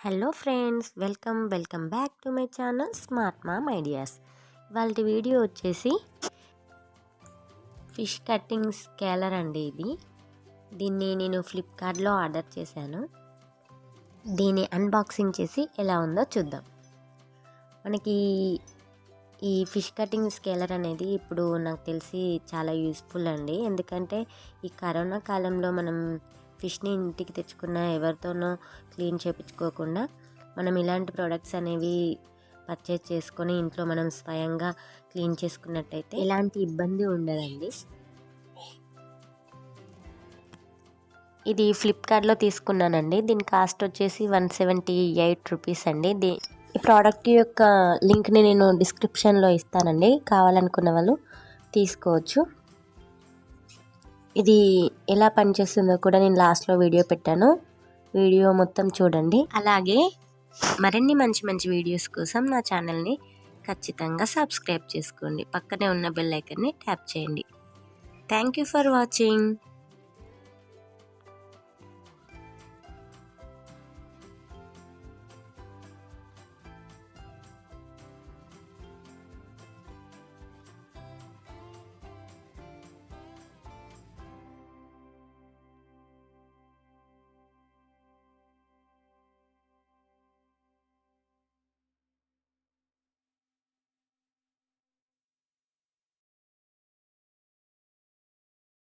Hello friends, welcome back to my channel smart mom ideas. ఇవాళ video వచ్చేసి fish cutting scaler అండి. దీన్ని నేను ఫ్లిప్కార్ట్లో ఆర్డర్ చేశాను. దీన్ని అన్బాక్సింగ్ చేసి ఎలా ఉందో చూద్దాం. మనకి ఈ ఫిష్ కటింగ్ స్కేలర్ అనేది ఇప్పుడు నాకు తెలిసి చాలా యూస్ఫుల్ అండి. ఎందుకంటే ఈ కరోనా కాలంలో మనం ఫిష్ని ఇంటికి తెచ్చుకున్న ఎవరితోనో క్లీన్ చేయించుకోకుండా మనం ఇలాంటి ప్రోడక్ట్స్ అనేవి పర్చేజ్ చేసుకొని ఇంట్లో మనం స్వయంగా క్లీన్ చేసుకున్నట్టయితే ఎలాంటి ఇబ్బంది ఉండదండి. ఇది ఫ్లిప్కార్ట్లో తీసుకున్నానండి. దీని కాస్ట్ వచ్చేసి 178 రూపీస్ అండి. ఈ ప్రోడక్ట్ యొక్క లింక్ని నేను డిస్క్రిప్షన్లో ఇస్తానండి, కావాలనుకున్న వాళ్ళు తీసుకోవచ్చు. ఇది ఎలా పనిచేస్తుందో కూడా నేను లాస్ట్లో వీడియో పెట్టాను, వీడియో మొత్తం చూడండి. అలాగే మరిన్ని మంచి వీడియోస్ కోసం నా ఛానల్ని ఖచ్చితంగా సబ్స్క్రైబ్ చేసుకోండి. పక్కనే ఉన్న బెల్ ఐకాన్ని ట్యాప్ చేయండి. Thank you for watching.